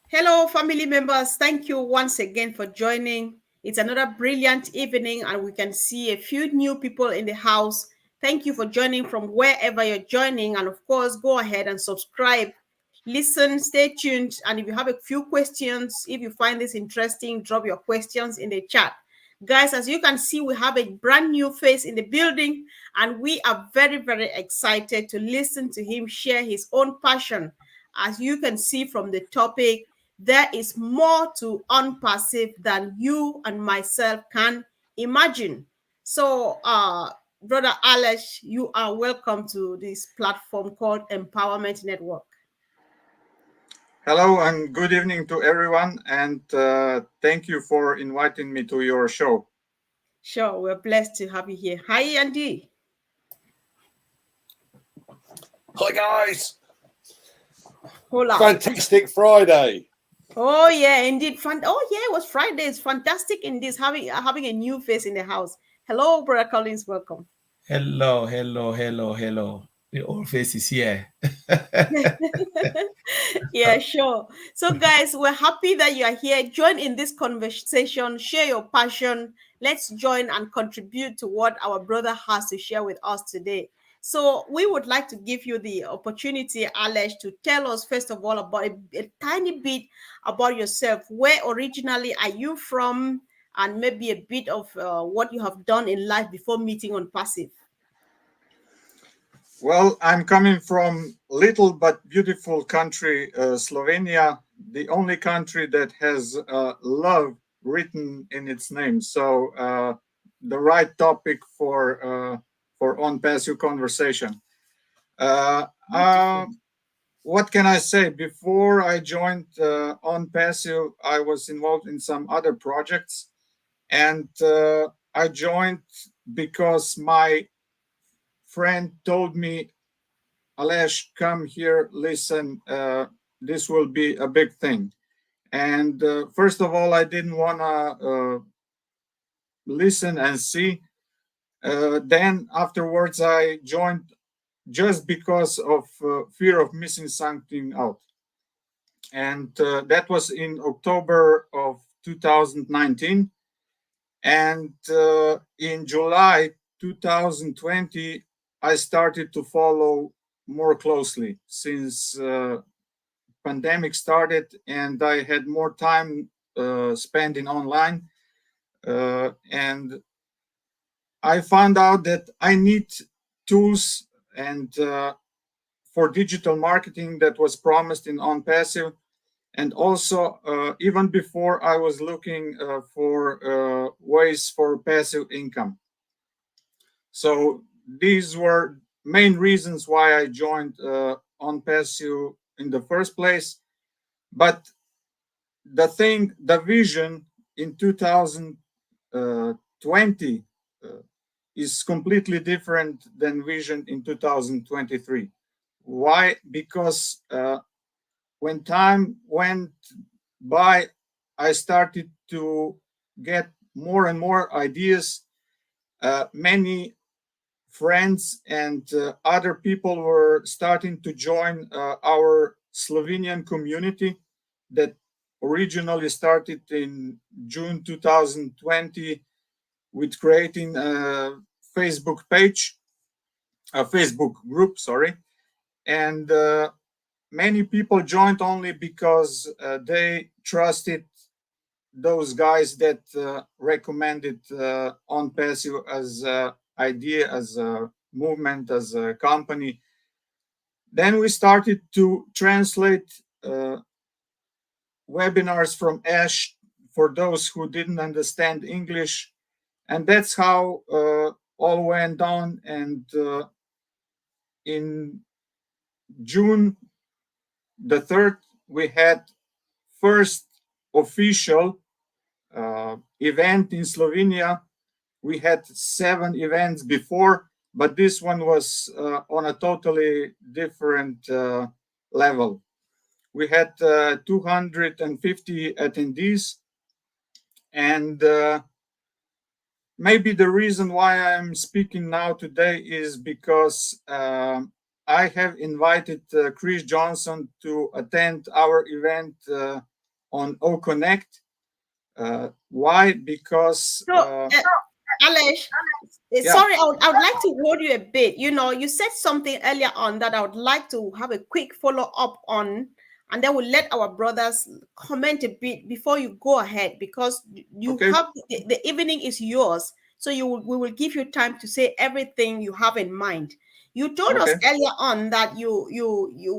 Hello, family members. Thank you once again for joining. It's another brilliant evening, and we can see a few new people in the house. Thank you for joining from wherever you're joining. And of course, go ahead and subscribe, listen, stay tuned. And if you have a few questions, if you find this interesting, drop your questions in the chat. Guys, as you can see, we have a brand new face in the building, and we are very, very excited to listen to him share his own passion. As you can see from the topic, there is more to ONPASSIVE than you and myself can imagine. So, Brother Alex, you are welcome to this platform called Empowerment Network. Hello and good evening to everyone, and thank you for inviting me to your show. Sure, we're blessed to have you here. Hi, Andy. Hi, guys. Hola. Fantastic Friday. Oh, yeah, indeed. Oh, yeah, it was Friday. It's fantastic indeed having a new face in the house. Hello, Brother Collins. Welcome. Hello. The old face is here. Yeah, sure. So, guys, we're happy that you are here. Join in this conversation, share your passion. Let's join and contribute to what our brother has to share with us today. So, we would like to give you the opportunity, Alex, to tell us, first of all, about a tiny bit about yourself. Where originally are you from? And maybe a bit of what you have done in life before meeting ONPASSIVE. Well, I'm coming from little but beautiful country, Slovenia, the only country that has love written in its name. So the right topic for on-passive conversation. What can I say? Before I joined ONPASSIVE, I was involved in some other projects, and I joined because my friend told me, Alesh, come here, listen, this will be a big thing. And first of all, I didn't want to listen and see. Then afterwards, I joined just because of fear of missing something out. And that was in October of 2019. And in July 2020, I started to follow more closely since pandemic started, and I had more time spending online. And I found out that I need tools and for digital marketing that was promised in ONPASSIVE. And also, even before, I was looking for ways for passive income. So these were main reasons why I joined ONPASSIVE in the first place. But the vision in 2020 is completely different than vision in 2023. Why? Because when time went by, I started to get more and more ideas. Many friends and other people were starting to join our Slovenian community that originally started in June 2020 with creating a Facebook page, a Facebook group, sorry. And many people joined only because they trusted those guys that recommended ONPASSIVE as an idea, as a movement, as a company. Then we started to translate webinars from Ash for those who didn't understand English. And that's how all went on. And in June the 3rd, we had first official event in Slovenia. We had 7 events before, but this one was on a totally different level. We had 250 attendees, and maybe the reason why I'm speaking now today is because I have invited Chris Johnson to attend our event on OConnect. Why? Because Alex, sorry, I would like to hold you a bit. You know, you said something earlier on that I would like to have a quick follow-up on, and then we'll let our brothers comment a bit before you go ahead, because you have the evening is yours. So we will give you time to say everything you have in mind. You told us earlier on that you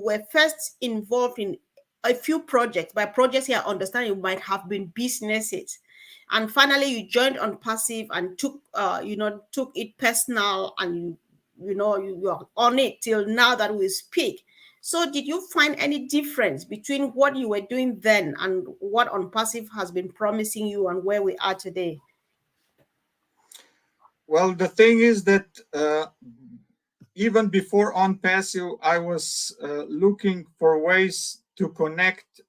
were first involved in a few projects. By projects here, I understand you might have been businesses. And finally, you joined ONPASSIVE and took it personal, and you are on it till now that we speak. So did you find any difference between what you were doing then and what ONPASSIVE has been promising you and where we are today? Well, the thing is that even before ONPASSIVE, I was looking for ways to connect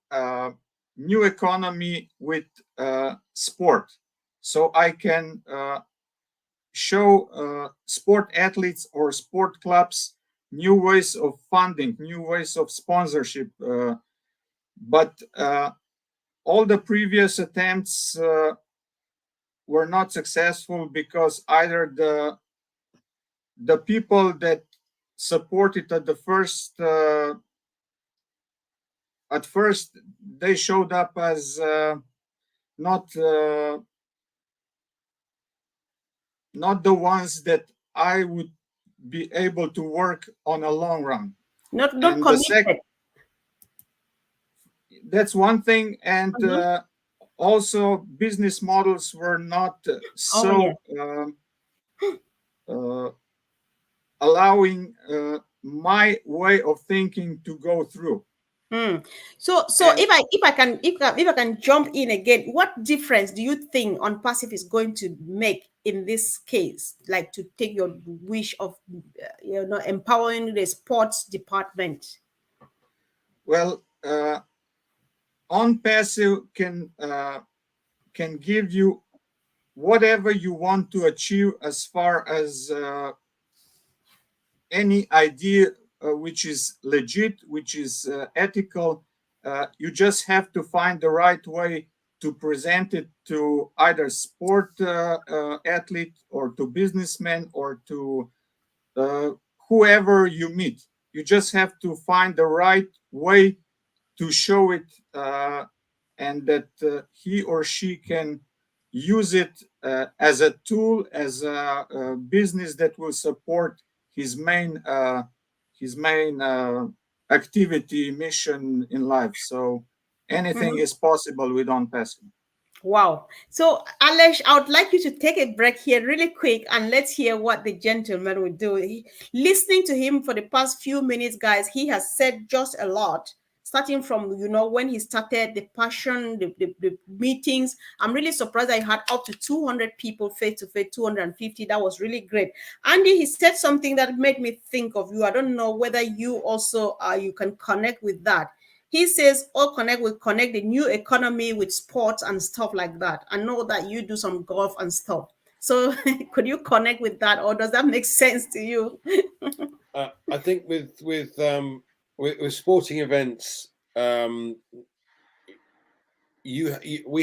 new economy with sport, so I can show sport athletes or sport clubs new ways of funding, new ways of sponsorship. But all the previous attempts were not successful, because either the people that supported at first they showed up as not the ones that I would be able to work on a long run. Not committed. That's one thing, and also business models were not allowing my way of thinking to go through. So if I can jump in again, what difference do you think ONPASSIVE is going to make in this case, like to take your wish of empowering the sports department? Well, ONPASSIVE can give you whatever you want to achieve as far as any idea which is legit, which is ethical. You just have to find the right way to present it to either sport athlete or to businessmen or to whoever you meet. You just have to find the right way to show it, and that he or she can use it as a tool, as a business that will support his main activity, mission in life. So anything is possible with ONPASSIVE. Wow. So, Alex, I would like you to take a break here really quick, and let's hear what the gentleman will do. Listening to him for the past few minutes, guys, he has said just a lot, starting from, when he started, the passion, the meetings. I'm really surprised I had up to 200 people face-to-face, 250. That was really great. Andy, he said something that made me think of you. I don't know whether you also, you can connect with that. He says OConnect will connect the new economy with sports and stuff like that. I know that you do some golf and stuff. So could you connect with that, or does that make sense to you? I think with sporting events, we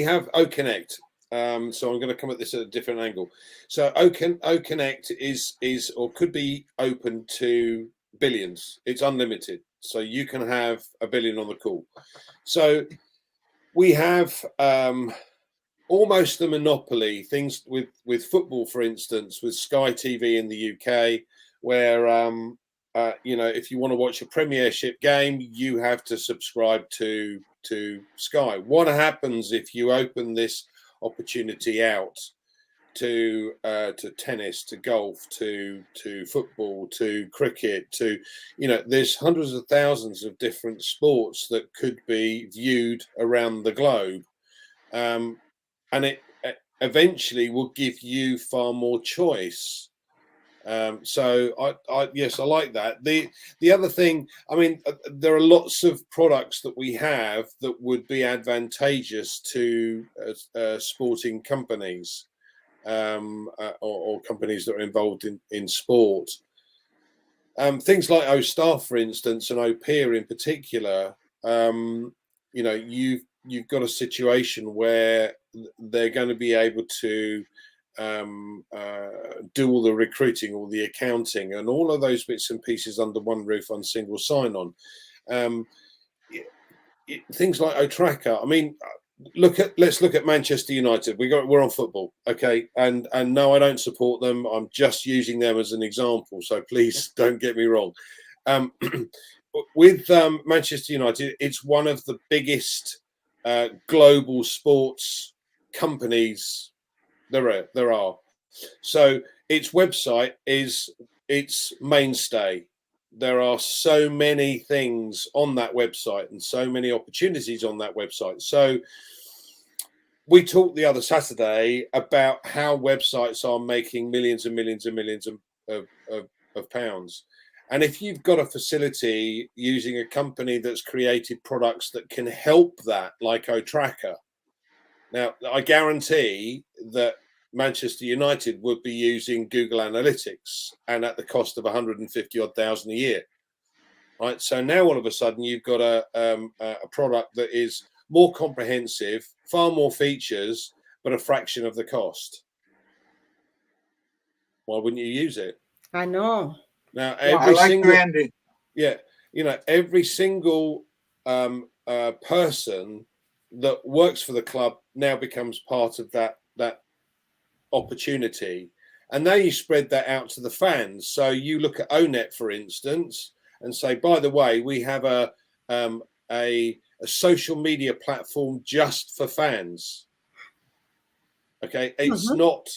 have OConnect. So I'm going to come at this at a different angle. So OConnect is or could be open to billions. It's unlimited. So you can have 1 billion on the call. So we have almost a monopoly. Things with football, for instance, with Sky TV in the UK, where if you want to watch a Premiership game, you have to subscribe to Sky. What happens if you open this opportunity out to tennis, to golf, to football, to cricket, to there's hundreds of thousands of different sports that could be viewed around the globe, and it eventually will give you far more choice. So yes, I like that. The other thing, I mean, there are lots of products that we have that would be advantageous to sporting companies. Or companies that are involved in sport. Things like OStar, for instance, and OPEA in particular, you've you've got a situation where they're going to be able to do all the recruiting, all the accounting, and all of those bits and pieces under one roof on single sign-on. Things like Otracker. I mean, let's look at Manchester United. We're on football, okay? And no, I don't support them. I'm just using them as an example. So please don't get me wrong. With Manchester United, it's one of the biggest global sports companies there are. So its website is its mainstay. There are so many things on that website and so many opportunities on that website. So we talked the other Saturday about how websites are making millions and millions and millions of pounds. And if you've got a facility using a company that's created products that can help that, like Otracker, now I guarantee that Manchester United would be using Google Analytics, and at the cost of 150,000 a year, right? So now all of a sudden you've got a product that is more comprehensive, far more features, but a fraction of the cost. Why wouldn't you use it? I know. Now every single, Andy. Yeah, you know, every single person that works for the club now becomes part of that opportunity, and now you spread that out to the fans. So you look at ONET, for instance, and say, by the way, we have a social media platform just for fans. Okay, it's not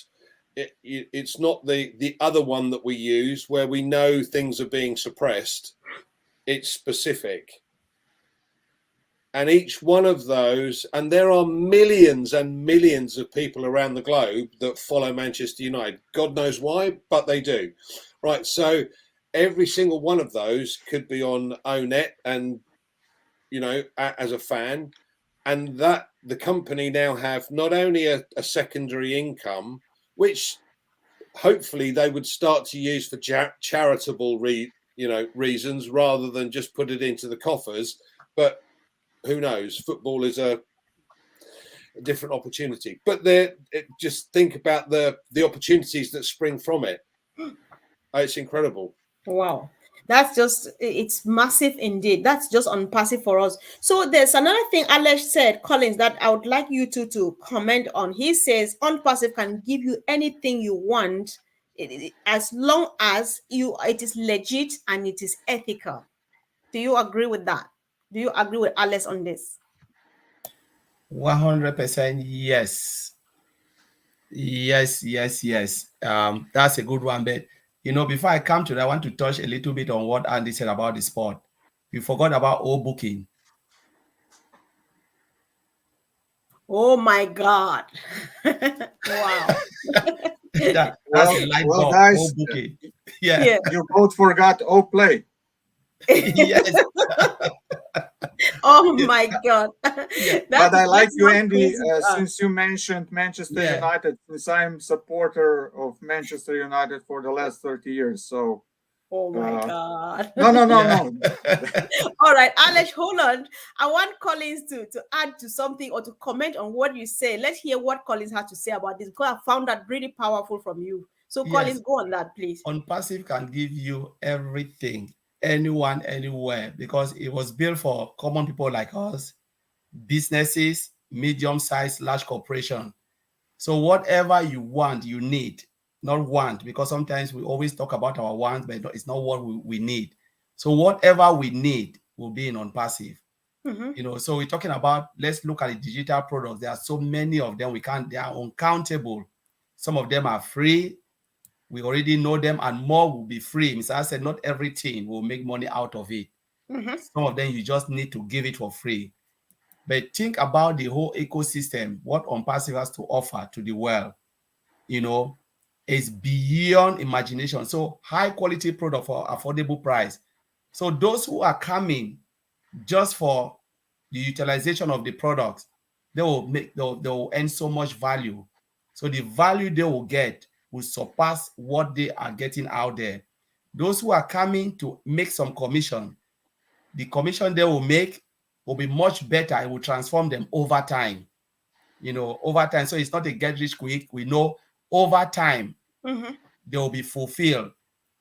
it's not the other one that we use where we know things are being suppressed. It's specific. And each one of those, and there are millions and millions of people around the globe that follow Manchester United. God knows why, but they do. Right, so every single one of those could be on ONET, and, you know, as a fan, and that the company now have not only a secondary income, which hopefully they would start to use for charitable reasons rather than just put it into the coffers, but who knows? Football is a different opportunity, but just think about the opportunities that spring from it. It's incredible. Wow, it's massive indeed. That's just on passive for us. So there's another thing Alex said, Collins, that I would like you to comment on. He says on passive can give you anything you want, as long as it is legit and it is ethical. Do you agree with that? Do you agree with Alex on this? 100% yes. Yes. That's a good one. But, you know, before I come to that, I want to touch a little bit on what Andy said about the sport. You forgot about booking. Oh my God. Wow. That's a light bulb. Guys, booking. Yeah. You both forgot play. Yes. Oh my God. Yeah. But I like you, Andy, since you mentioned Manchester Yeah. United, since I'm supporter of Manchester United for the last 30 years. So oh my God. No. All right, Alex, hold on. I want Collins to add to something or to comment on what you say. Let's hear what Collins had to say about this, because I found that really powerful from you. So Yes. Collins, go on that, please. ONPASSIVE can give you everything, anyone, anywhere, because it was built for common people like us, businesses, medium-sized, large corporation. So whatever you want, you need, not want, because sometimes we always talk about our wants, but it's not what we need. So whatever we need will be in ONPASSIVE. You know, so we're talking about, let's look at the digital products. There are so many of them, they are uncountable. Some of them are free. We already know them, and more will be free. Mr. I said, not everything will make money out of it. Some of them you just need to give it for free. But think about the whole ecosystem, what ONPASSIVE has to offer to the world, you know, is beyond imagination. So high quality product for affordable price. So those who are coming just for the utilization of the products, they will earn so much value. So the value they will get will surpass what they are getting out there. Those who are coming to make some commission, the commission they will make will be much better. It will transform them over time. Over time. So it's not a get rich quick. We know over time they will be fulfilled.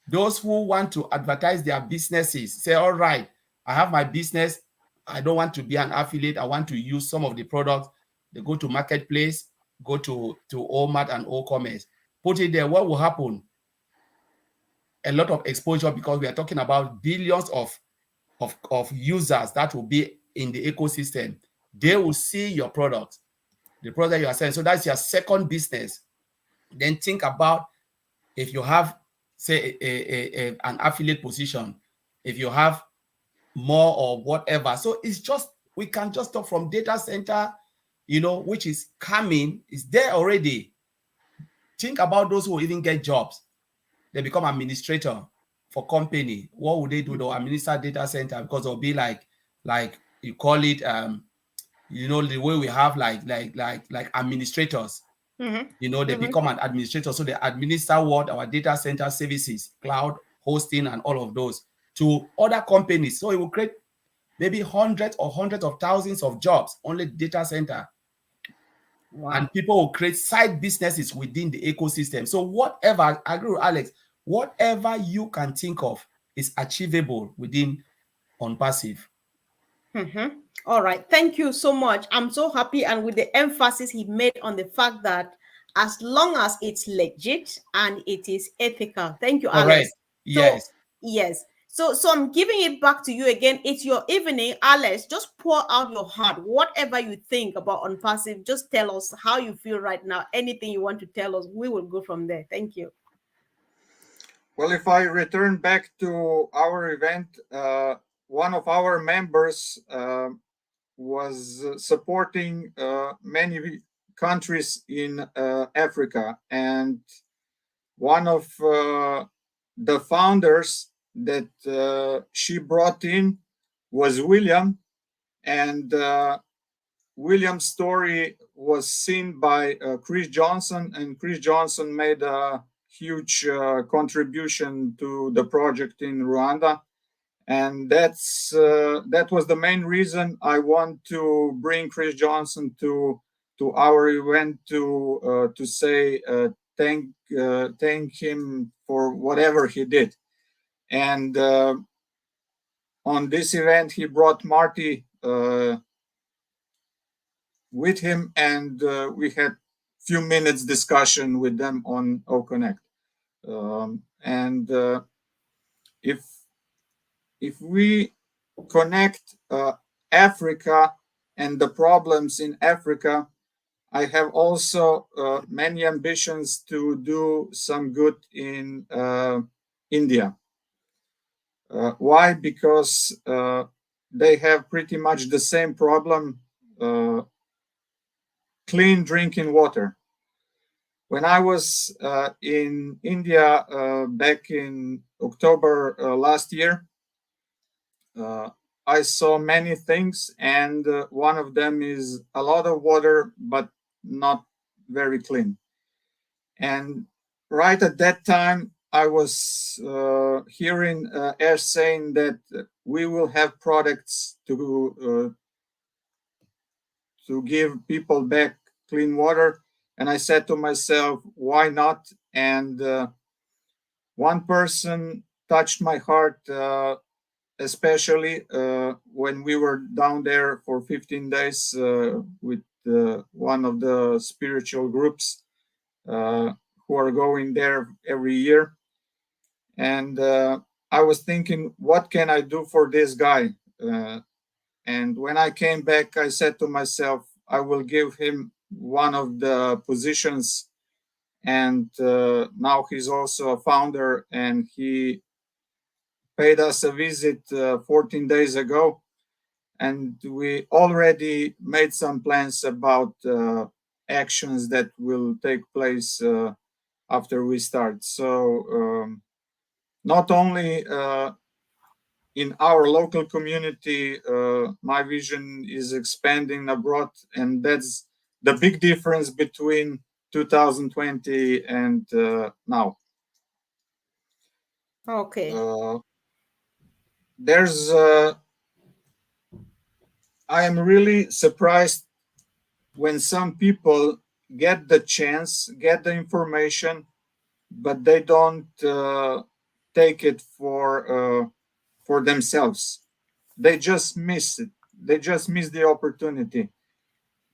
Those who want to advertise their businesses say, all right, I have my business. I don't want to be an affiliate. I want to use some of the products. They go to Marketplace, go to Walmart and OCommerce, put it there. What will happen? A lot of exposure, because we are talking about billions of users that will be in the ecosystem. They will see your product, the product you are selling. So that's your second business. Then think about if you have, say, an affiliate position, if you have more or whatever. So it's just, we can just talk from data center, which is coming, is there already. Think about those who even get jobs. They become administrator for company. What would they do? They'll administer data center, because they'll be like you call it, the way we have like administrators. They become an administrator. So they administer what? Our data center services, cloud hosting, and all of those to other companies. So it will create maybe hundreds of thousands of jobs, only data center. Wow. And people will create side businesses within the ecosystem. So whatever, I agree with Alex, whatever you can think of is achievable within ONPASSIVE. All right. Thank you so much. I'm so happy. And with the emphasis he made on the fact that as long as it's legit and it is ethical. Thank you, Alex. Right. Yes. So, yes. So I'm giving it back to you again. It's your evening, Alex. Just pour out your heart. Whatever you think about ONPASSIVE, just tell us how you feel right now. Anything you want to tell us, we will go from there. Thank you. Well, if I return back to our event, one of our members was supporting many countries in Africa, and one of the founders that she brought in was William, and William's story was seen by Chris Johnson, and Chris Johnson made a huge contribution to the project in Rwanda. And that was the main reason I want to bring Chris Johnson to our event to say thank him for whatever he did. And on this event, he brought Marty with him, and we had few minutes discussion with them on oconnect. And if we connect Africa and the problems in Africa, I have also many ambitions to do some good in India. Why? Because they have pretty much the same problem, clean drinking water. When I was in India back in October last year, I saw many things, and one of them is a lot of water, but not very clean. And right at that time, I was hearing Ash saying that we will have products to give people back clean water. And I said to myself, why not? And one person touched my heart, especially when we were down there for 15 days with one of the spiritual groups who are going there every year. And I was thinking, what can I do for this guy? And when I came back, I said to myself, I will give him one of the positions. And now he's also a founder, and he paid us a visit 14 days ago. And we already made some plans about actions that will take place after we start. So not only in our local community, my vision is expanding abroad, and that's the big difference between 2020 and now. Okay. There's I am really surprised when some people get the chance, get the information, but they don't take it for themselves. They just miss it. They just miss the opportunity,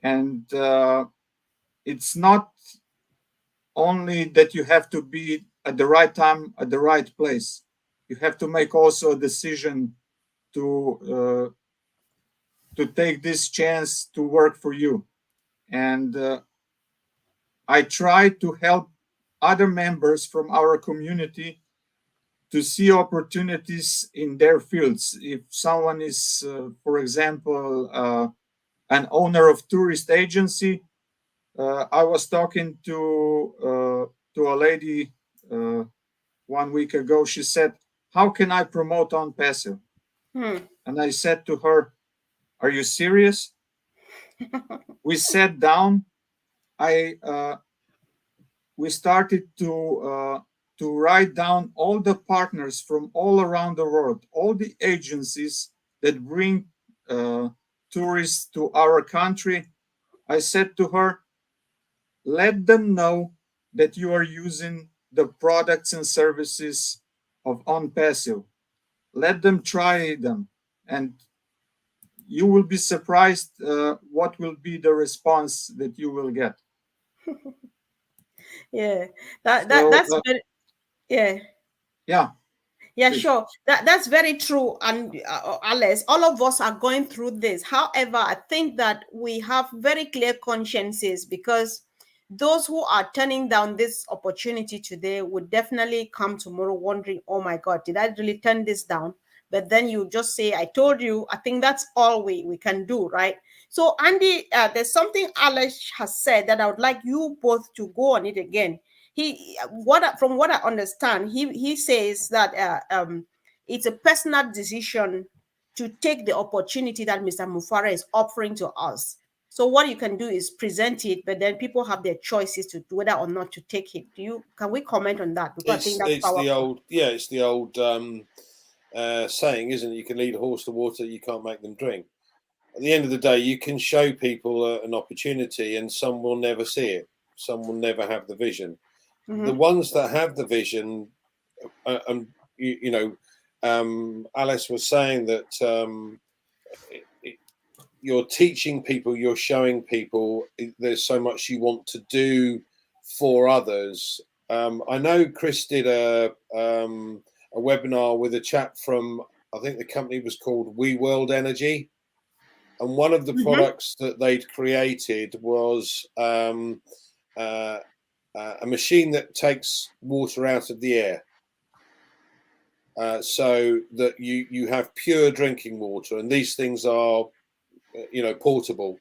and it's not only that you have to be at the right time at the right place. You have to make also a decision to take this chance to work for you. And I try to help other members from our community to see opportunities in their fields. If someone is, for example, an owner of tourist agency, I was talking to a lady 1 week ago. She said, "How can I promote ONPASSIVE?" And I said to her, "Are you serious?" We sat down. I we started to write down all the partners from all around the world, all the agencies that bring tourists to our country. I said to her, let them know that you are using the products and services of ONPASSIVE. Let them try them, and you will be surprised what will be the response that you will get. Yeah, So, that's very, yeah. yeah, Yeah, please. sure. That's very true. And Alice, all of us are going through this. However, I think that we have very clear consciences, because those who are turning down this opportunity today would definitely come tomorrow wondering, oh my God, did I really turn this down? But then you just say, I told you. I think that's all we can do, right? So, Andy, there's something Alice has said that I would like you both to go on it again. From what I understand, he says that it's a personal decision to take the opportunity that Mr. Mufara is offering to us. So what you can do is present it, but then people have their choices to whether or not to take it. Can we comment on that? Because I think that's It's the powerful. old saying, isn't it? You can lead a horse to water, you can't make them drink. At the end of the day, you can show people an opportunity, and some will never see it. Some will never have the vision. The ones that have the vision, Alice was saying that you're teaching people, you're showing people there's so much you want to do for others. I know Chris did a webinar with a chap from, I think the company was called We World Energy. And one of the products that they'd created was a machine that takes water out of the air, so that you have pure drinking water. And these things are, portable.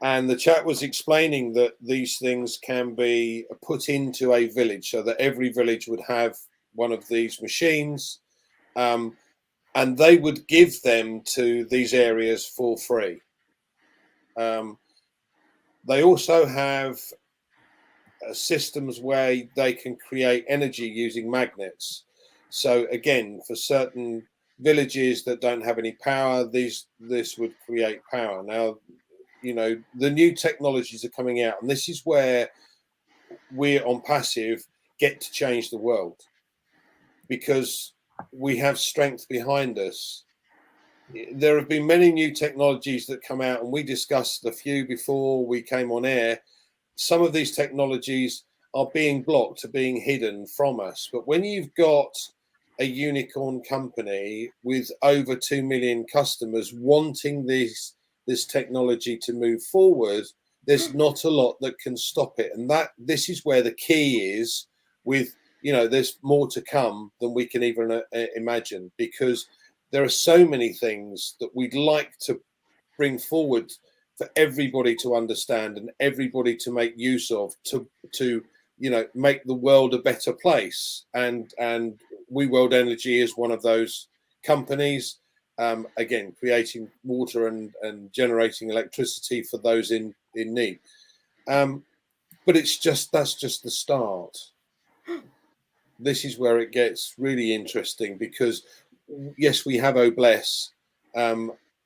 And the chap was explaining that these things can be put into a village, so that every village would have one of these machines, and they would give them to these areas for free. They also have systems where they can create energy using magnets. So again, for certain villages that don't have any power, this would create power. Now, the new technologies are coming out, and this is where we on Passive get to change the world, because we have strength behind us. There have been many new technologies that come out, and we discussed a few before we came on air. Some of these technologies are being blocked, are being hidden from us. But when you've got a unicorn company with over 2 million customers wanting this technology to move forward, there's not a lot that can stop it. And this is where the key is. With there's more to come than we can even imagine, because there are so many things that we'd like to bring forward for everybody to understand and everybody to make use of, to make the world a better place. And We World Energy is one of those companies, again creating water and generating electricity for those in need. But that's just the start. This is where it gets really interesting, because yes, we have Obless,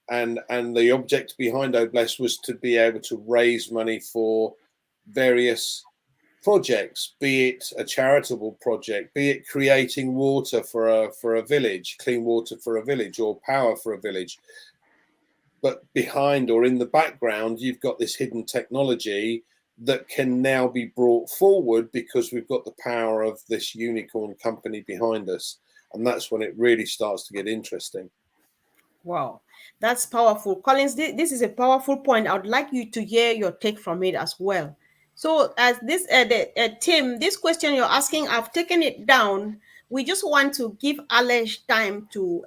and the object behind Obless was to be able to raise money for various projects, be it a charitable project, be it creating water for a village, clean water for a village, or power for a village. But behind or in the background, you've got this hidden technology that can now be brought forward because we've got the power of this unicorn company behind us. And that's when it really starts to get interesting. Wow, that's powerful. Collins, this is a powerful point. I would like you to hear your take from it as well. So, as this Tim, this question you're asking, I've taken it down. We just want to give Alex time to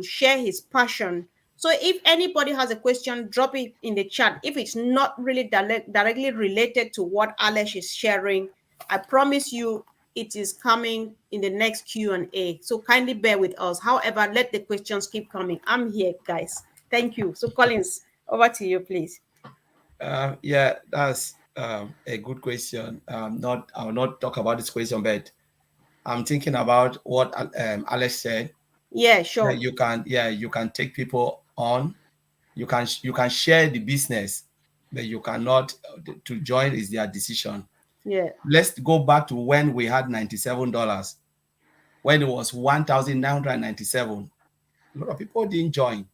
share his passion. So, if anybody has a question, drop it in the chat. If it's not really directly related to what Alex is sharing, I promise you it is coming in the next Q&A. So kindly bear with us. However, let the questions keep coming. I'm here, guys. Thank you. So Collins, over to you, please. Yeah, that's a good question. I will not talk about this question, but I'm thinking about what Alex said. Yeah, sure. You can take people on. You can share the business, but you cannot. To join is their decision. Yeah. Let's go back to when we had $97. When it was 1,997, a lot of people didn't join.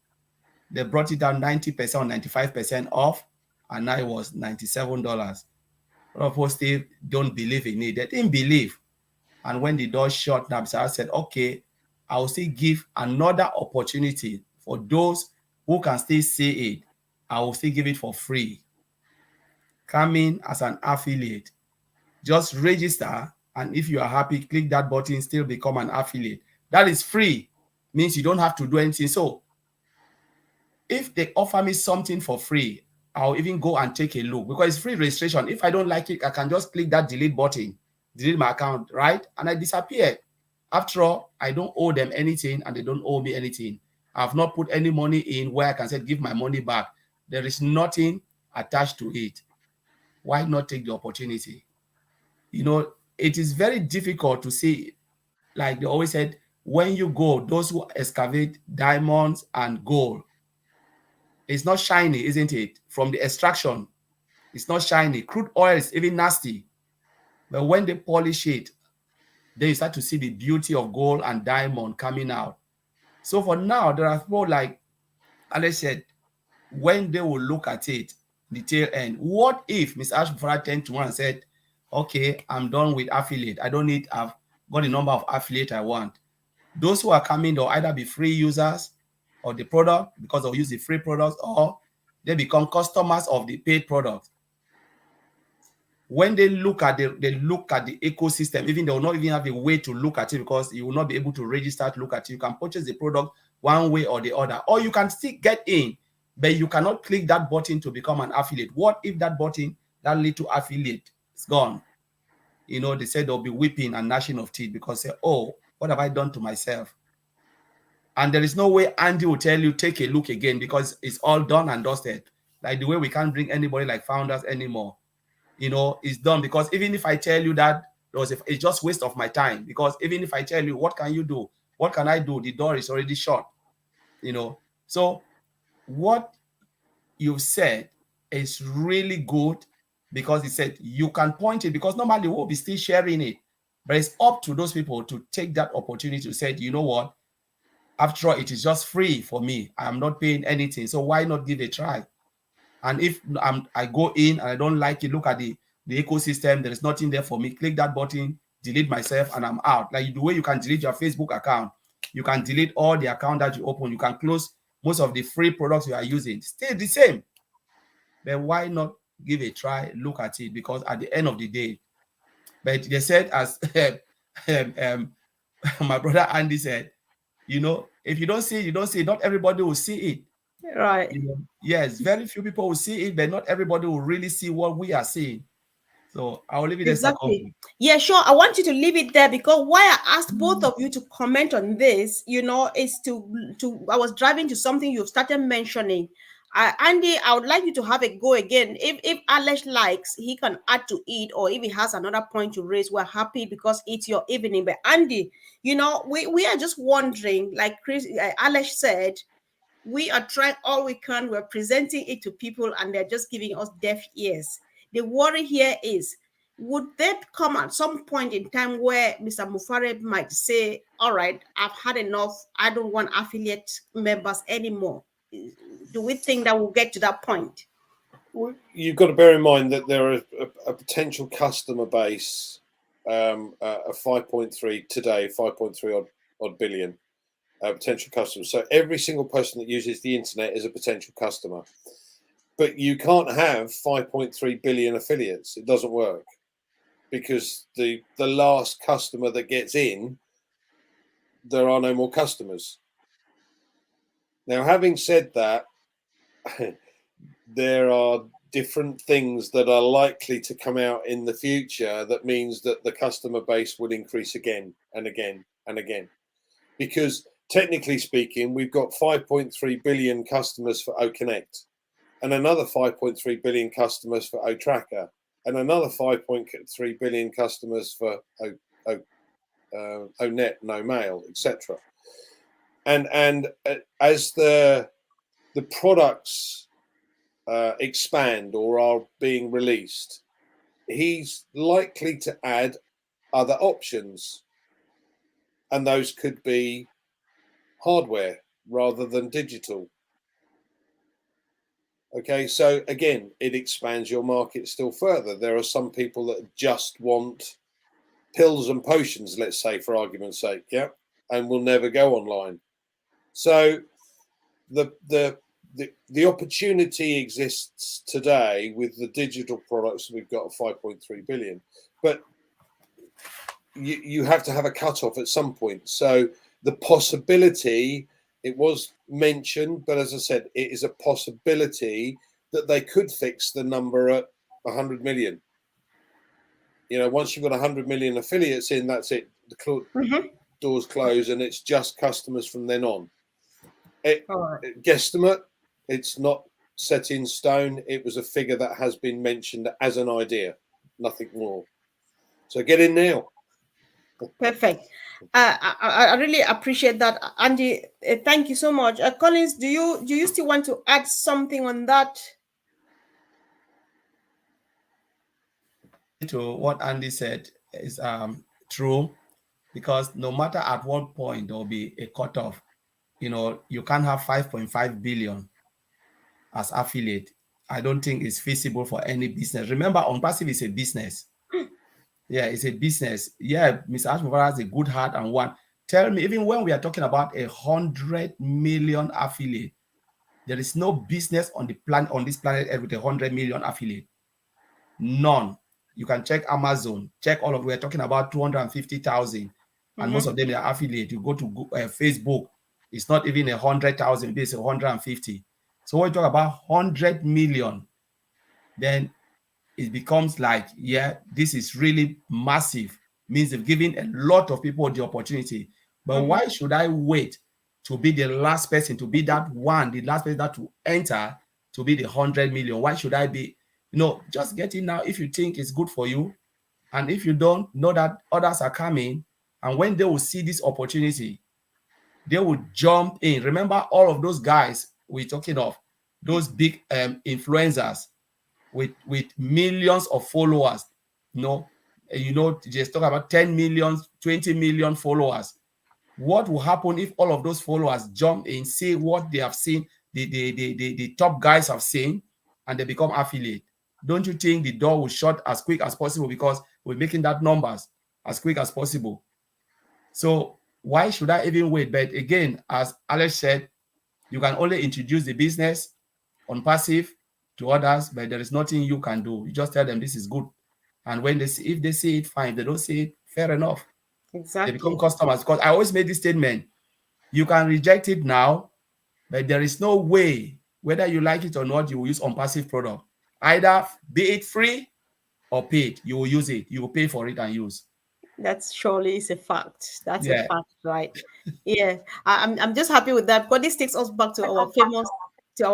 They brought it down 90% or 95% off, and now it was $97. A lot of people still don't believe in it. They didn't believe. And when the door shut, I said, okay, I will still give another opportunity for those who can still see it. I will still give it for free. Come in as an affiliate. Just register, and if you are happy, click that button, still become an affiliate. That is free. Means you don't have to do anything. So if they offer me something for free, I'll even go and take a look because it's free registration. If I don't like it, I can just click that delete button, delete my account, right? And I disappear. After all, I don't owe them anything and they don't owe me anything. I've not put any money in where I can say, give my money back. There is nothing attached to it. Why not take the opportunity? You know, it is very difficult to see, like they always said, when you go, those who excavate diamonds and gold, it's not shiny, isn't it? From the extraction, it's not shiny. Crude oil is even nasty. But when they polish it, then you start to see the beauty of gold and diamond coming out. So for now, there are people like Alex said, when they will look at it, the tail end, what if Mr. Ashford turned to one and said, okay, I'm done with affiliate. I don't need, I've got the number of affiliate I want. Those who are coming, they'll either be free users of the product because they'll use the free products, or they become customers of the paid product. When they look at the ecosystem, even they will not even have a way to look at it because you will not be able to register to look at it. You can purchase the product one way or the other, or you can still get in, but you cannot click that button to become an affiliate. What if that button, that little affiliate, is gone? You know, they said they'll be weeping and gnashing of teeth because say, oh, what have I done to myself? And there is no way Andy will tell you, take a look again, because it's all done and dusted. Like the way we can't bring anybody like founders anymore. You know, it's done. Because even if I tell you that, it's just waste of my time. Because even if I tell you, what can you do? What can I do? The door is already shut. You know, so what you said is really good, because it said you can point it, because normally we'll be still sharing it. But it's up to those people to take that opportunity to say, you know what? After all, it is just free for me. I'm not paying anything. So why not give a try? And if I go in and I don't like it, look at the ecosystem, there is nothing there for me, click that button, delete myself, and I'm out. Like the way you can delete your Facebook account, you can delete all the account that you open, you can close most of the free products you are using. Still the same. Then why not give a try, look at it? Because at the end of the day, but they said, as my brother Andy said, you know, if you don't see it, you don't see it. Not everybody will see it. Right. You know, yes, very few people will see it, but not everybody will really see what we are seeing. So I'll leave it as a comment. Yeah, sure. I want you to leave it there, because why I asked both of you to comment on this, you know, is to I was driving to something you've started mentioning. Andy, I would like you to have a go again. If Alex likes, he can add to it, or if he has another point to raise, we're happy because it's your evening. But Andy, you know, we are just wondering, like Alex said, We are trying all we can. We're presenting it to people and they're just giving us deaf ears. The worry here is, would that come at some point in time where Mr. Mufare might say, all right, I've had enough. I don't want affiliate members anymore. Do we think that we'll get to that point? You've got to bear in mind that there are a potential customer base of 5.3 today, 5.3 odd billion potential customers. So every single person that uses the internet is a potential customer. But you can't have 5.3 billion affiliates. It doesn't work, because the last customer that gets in, there are no more customers. Now, having said that, there are different things that are likely to come out in the future that means that the customer base will increase again and again and again. Because technically speaking, we've got 5.3 billion customers for OConnect, and another 5.3 billion customers for OTracker, and another 5.3 billion customers for ONet, No Mail, etc. And as the products expand or are being released, he's likely to add other options, and those could be hardware rather than digital. Okay, so again, it expands your market still further. There are some people that just want pills and potions, let's say, for argument's sake, yeah, and will never go online. So the opportunity exists today with the digital products. We've got 5.3 billion, but you have to have a cutoff at some point. So the possibility, it was mentioned, but as I said, it is a possibility that they could fix the number at 100 million. You know, once you've got 100 million affiliates in, that's it. The doors close, and it's just customers from then on. Guesstimate, it's not set in stone. It was a figure that has been mentioned as an idea, nothing more. So get in now. Perfect. I really appreciate that, Andy. Thank you so much. Collins, do you still want to add something on that? To what Andy said is true, because no matter at what point there will be a cutoff, you know, you can't have 5.5 billion as affiliate. I don't think it's feasible for any business. Remember, ONPASSIVE is a business. Yeah, it's a business. Yeah, Mr. Ashmore has a good heart and one. Tell me, even when we are talking about 100 million affiliate, there is no business on the planet, on this planet with 100 million affiliate. None. You can check Amazon, check all of. We're talking about 250,000, and most of them are affiliate. You go to Facebook, it's not even 100,000. It's 150. So when you talk about 100 million, then it becomes like, yeah, this is really massive. Means they've given a lot of people the opportunity. But why should I wait to be the last person, to be that one, the last person that will enter to be the 100 million? Why should I be? No, just get in now if you think it's good for you. And if you don't, know that others are coming. And when they will see this opportunity, they will jump in. Remember all of those guys we're talking of, those big influencers with millions of followers. Just talk about 10 million, 20 million followers. What will happen if all of those followers jump in, see what they have seen, the top guys have seen, and they become affiliate? Don't you think the door will shut as quick as possible, because we're making that numbers as quick as possible? So why should I even wait? But again, as Alex said, you can only introduce the business ONPASSIVE to others, but there is nothing you can do. You just tell them this is good. And when they see, if they see it, fine. If they don't see it, fair enough. Exactly. They become customers. Because I always made this statement: you can reject it now, but there is no way, whether you like it or not, you will use ONPASSIVE product. Either be it free or paid, you will use it. You will pay for it and use. That surely is a fact. That's a fact, right? Yeah, I'm just happy with that. But this takes us back to our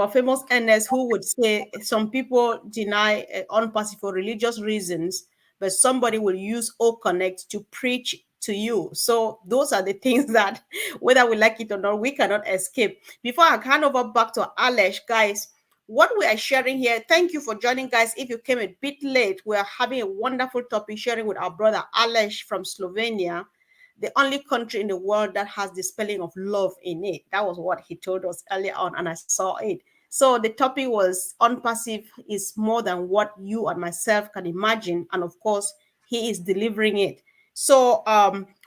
famous NS, who would say some people deny ONPASSIVE for religious reasons, but somebody will use OConnect to preach to you. So those are the things that, whether we like it or not, we cannot escape. Before I hand over back to Alesh, guys, what we are sharing here, thank you for joining, guys. If you came a bit late, we are having a wonderful topic sharing with our brother Alesh from Slovenia, the only country in the world that has the spelling of love in it. That was what he told us earlier on, and I saw it. So the topic was ONPASSIVE is more than what you and myself can imagine, and of course, he is delivering it. So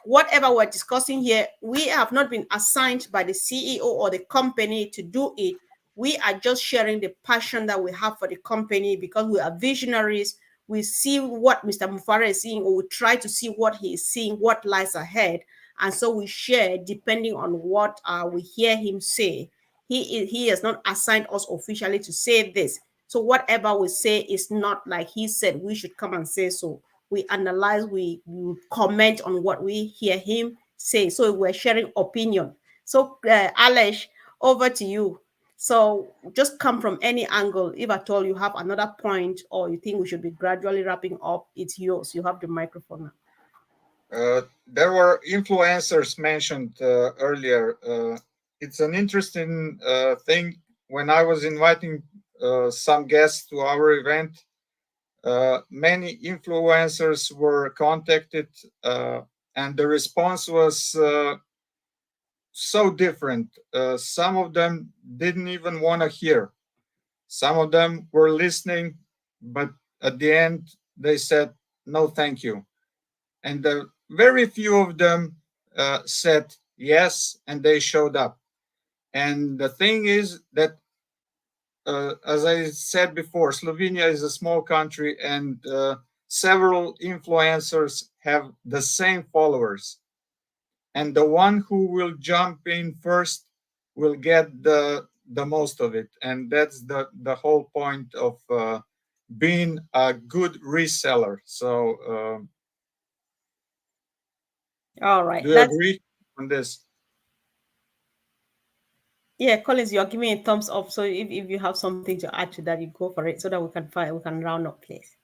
whatever we're discussing here, we have not been assigned by the CEO or the company to do it. We are just sharing the passion that we have for the company because we are visionaries. We see what Mr. Mufare is seeing, or we try to see what he is seeing, what lies ahead. And so we share depending on what we hear him say. He has not assigned us officially to say this. So whatever we say is not like he said we should come and say so. We analyze, we comment on what we hear him say. So we're sharing opinion. So Alesh, over to you. So just come from any angle. If at all you have another point or you think we should be gradually wrapping up, it's yours. You have the microphone now. There were influencers mentioned earlier. It's an interesting thing. When I was inviting some guests to our event, many influencers were contacted, and the response was so different. Some of them didn't even want to hear. Some of them were listening, but at the end they said, no, thank you. And very few of them said yes, and they showed up. And the thing is that, as I said before, Slovenia is a small country, and several influencers have the same followers. And the one who will jump in first will get the most of it. And that's the whole point of being a good reseller. So all right. do you agree on this? Yeah, Collins, you're giving a thumbs up. So if you have something to add to that, you go for it so that we can round up, please.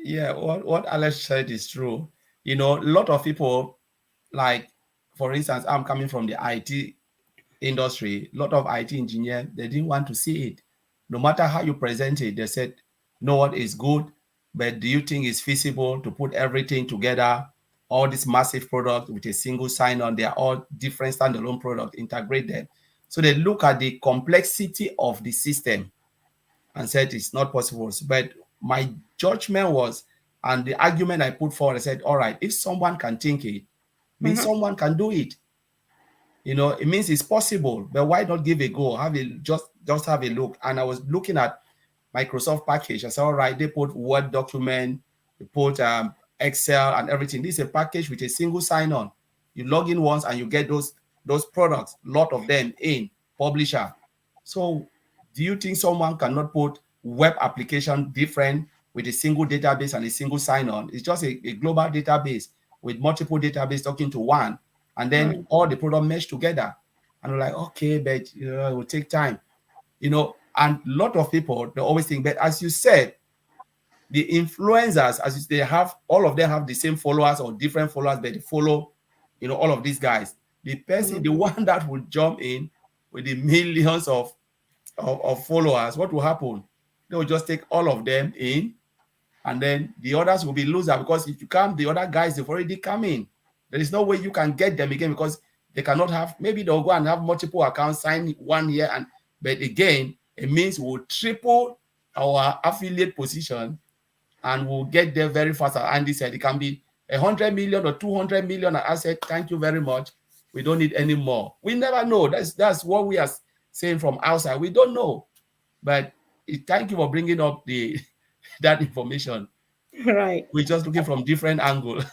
Yeah, what Alex said is true. You know, a lot of people, like, for instance, I'm coming from the IT industry. A lot of IT engineers, they didn't want to see it. No matter how you present it, they said, no, what is good, but do you think it's feasible to put everything together, all this massive product with a single sign-on? They are all different standalone products, integrate them. So they look at the complexity of the system and said it's not possible. But my judgment was, and the argument I put forward, I said, all right, if someone can think it, means someone can do it. You know, it means it's possible, but why not give a go? Just have a look. And I was looking at Microsoft package. I said, all right, they put Word document, they put Excel and everything. This is a package with a single sign-on. You log in once and you get those products, lot of them in publisher. So do you think someone cannot put web application different with a single database and a single sign-on? It's just a global database with multiple database talking to one, and then all the product mesh together. And we're like, okay, but you know, it will take time. You know, and a lot of people, they always think, but as you said, the influencers, as they have, all of them have the same followers or different followers, but they follow, you know, all of these guys. The person, the one that would jump in with the millions of followers, what will happen? They will just take all of them in, and then the others will be loser, because if you come, the other guys, they've already come in. There is no way you can get them again, because they cannot have, maybe they'll go and have multiple accounts, sign 1 year, and but again, it means we'll triple our affiliate position and we'll get there very fast. As Andy said, it can be 100 million or 200 million. And I said, thank you very much. We don't need any more. We never know. That's what we are saying from outside. We don't know. But thank you for bringing up that information. Right. We're just looking from different angles.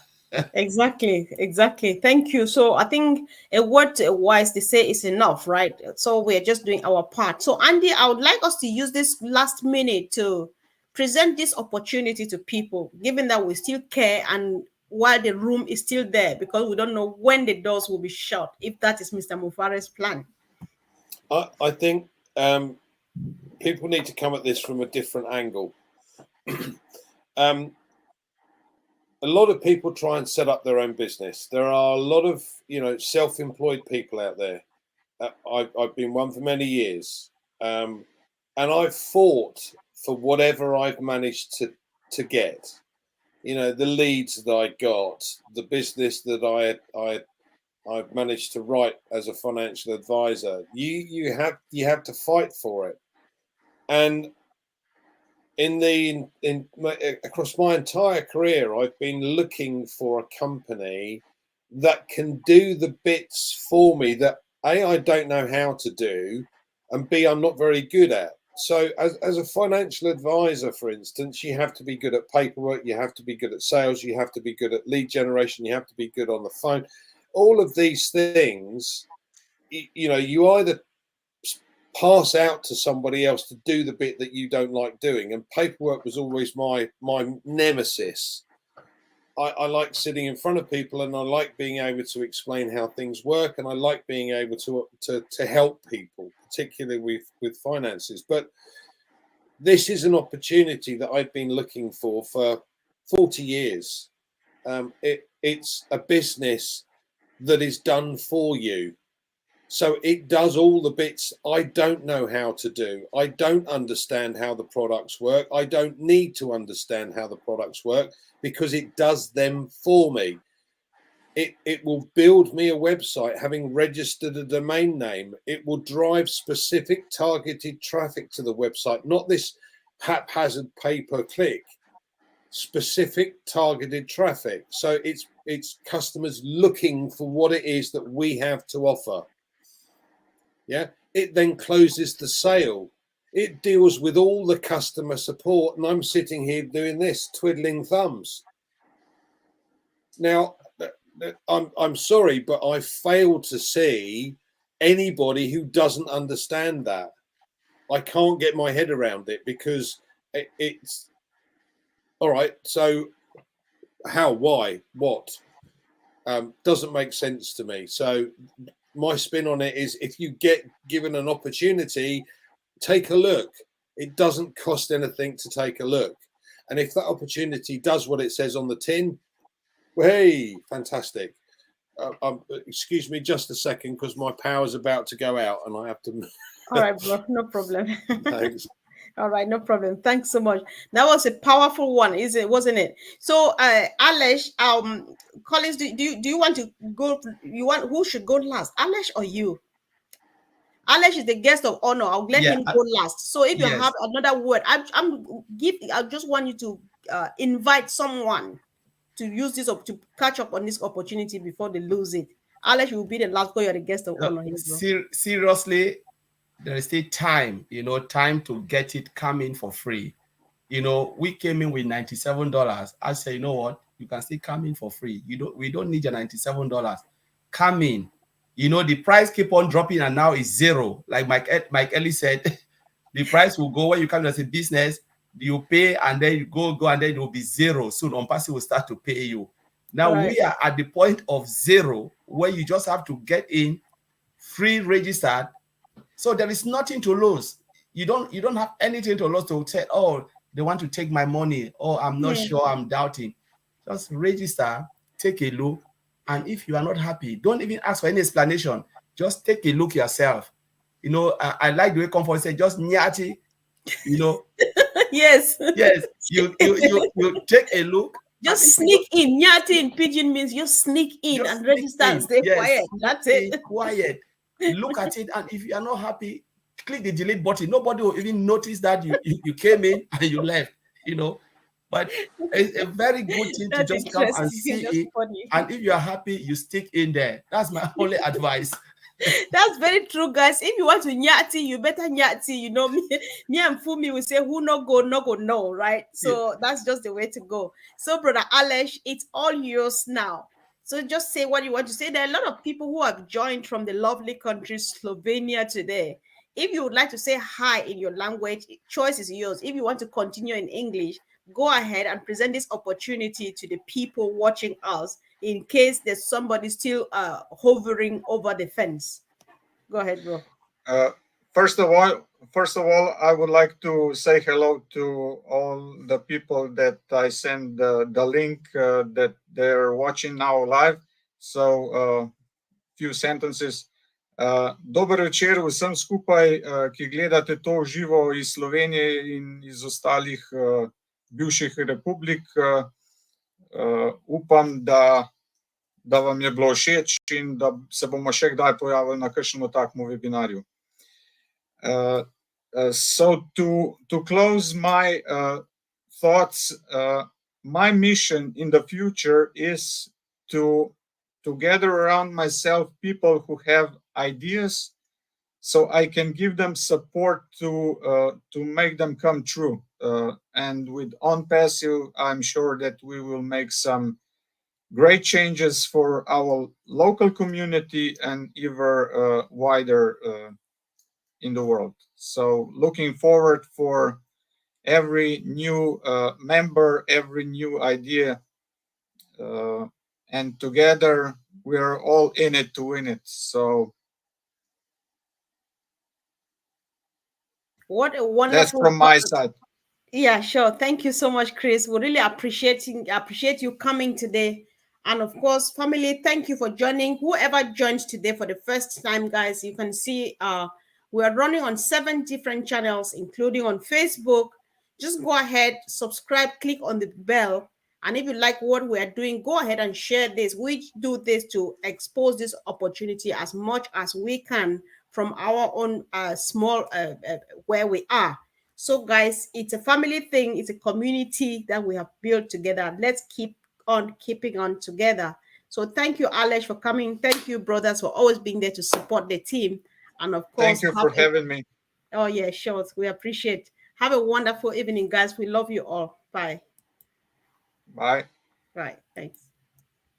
Exactly. Thank you. So I think a word wise they say is enough, right? So we're just doing our part. So Andy, I would like us to use this last minute to present this opportunity to people, given that we still care and while the room is still there, because we don't know when the doors will be shut, if that is Mr. Mufare's plan. I think people need to come at this from a different angle. a lot of people try and set up their own business. There are a lot of, self-employed people out there. I've been one for many years, and I've fought for whatever I've managed to get. The leads that I got, the business that I've managed to write as a financial advisor. You have to fight for it, and across my entire career, I've been looking for a company that can do the bits for me that A, I don't know how to do, and B, I'm not very good at. So as a financial advisor, for instance, you have to be good at paperwork, you have to be good at sales, you have to be good at lead generation, you have to be good on the phone. All of these things, you either pass out to somebody else to do the bit that you don't like doing, and paperwork was always my nemesis. I like sitting in front of people, and I like being able to explain how things work, and I like being able to help people, particularly with finances. But this is an opportunity that I've been looking for 40 years. It's a business that is done for you. So it does all the bits I don't know how to do. I don't understand how the products work. I don't need to understand how the products work because it does them for me. It will build me a website having registered a domain name. It will drive specific targeted traffic to the website, not this haphazard pay-per-click, specific targeted traffic. So it's customers looking for what it is that we have to offer. Yeah, it then closes the sale. It deals with all the customer support, and I'm sitting here doing this, twiddling thumbs. Now, I'm sorry, but I fail to see anybody who doesn't understand that. I can't get my head around it because it's all right. So, how, why, what? Doesn't make sense to me. So my spin on it is, if you get given an opportunity, take a look. It doesn't cost anything to take a look. And if that opportunity does what it says on the tin, well, hey, fantastic. Excuse me just a second, because my power's about to go out and I have to. All right, bro, no problem. Thanks. All right, no problem. Thanks so much. That was a powerful one, wasn't it? So, Alesh, Collins, do you want to go? Who should go last, Alesh or you? Alesh is the guest of honor. I'll let him go last. So, if you have another word, I just want you to invite someone to use this to catch up on this opportunity before they lose it. Alesh will be the last because you're the guest of honor. Seriously, there is still time, time to get it coming for free. We came in with $97. I say, you know what? You can still come in for free. We don't need your $97. Come in. The price keep on dropping and now it's zero. Like Mike Ellie said, the price will go when you come as a business, you pay and then you go and then it will be zero. Soon ONPASSIVE will start to pay you. Now we are at the point of zero where you just have to get in, free registered. So there is nothing to lose. You don't have anything to lose to say, oh, they want to take my money. Oh, I'm not sure, I'm doubting. Just register, take a look. And if you are not happy, don't even ask for any explanation. Just take a look yourself. I like the way Comfort said, just nyati, Yes. Yes. You take a look. Just sneak in. Nyati in pidgin means you sneak in and register and stay quiet. That's it. Stay quiet. Look at it, and if you are not happy, click the delete button. Nobody will even notice that you came in and you left, But it's a very good thing to just come and see it. Funny. And if you are happy, you stick in there. That's my only advice. That's very true, guys. If you want to nyati, you better nyati. Me and Fumi will say, who no go, no, right? So that's just the way to go. So, Brother Alesh, it's all yours now. So just say what you want to say. There are a lot of people who have joined from the lovely country Slovenia today. If you would like to say hi in your language, choice is yours. If you want to continue in English, go ahead and present this opportunity to the people watching us in case there's somebody still hovering over the fence. Go ahead, bro. First of all, first of all, I would like to say hello to all the people that I send the link that they're watching now live. So, few sentences. Dober večer vsem skupaj, ki gledate to živo iz Slovenije in iz ostalih bivših republik. Upam, da vam je bilo všeč in da se bomo še kdaj pojavili na kakšnem takem webinarju. So to close my thoughts, my mission in the future is to gather around myself people who have ideas, so I can give them support to make them come true. And with ONPASSIVE, I'm sure that we will make some great changes for our local community and even wider in the world. So looking forward for every new member, every new idea, and together we're all in it to win it. So what a wonderful, that's from my side. Yeah, sure. Thank you so much, Chris. We really appreciate you coming today. And of course, family, thank you for joining. Whoever joined today for the first time, guys, you can see we are running on 7 different channels, including on Facebook. Just go ahead, subscribe, click on the bell. And if you like what we are doing, go ahead and share this. We do this to expose this opportunity as much as we can from our own small where we are. So, guys, it's a family thing. It's a community that we have built together. Let's keep on keeping on together. So thank you, Alex, for coming. Thank you, brothers, for always being there to support the team. And of course, thank you for having me. Oh, yeah, sure. We appreciate. Have a wonderful evening, guys. We love you all. Bye. Bye. Right. Thanks.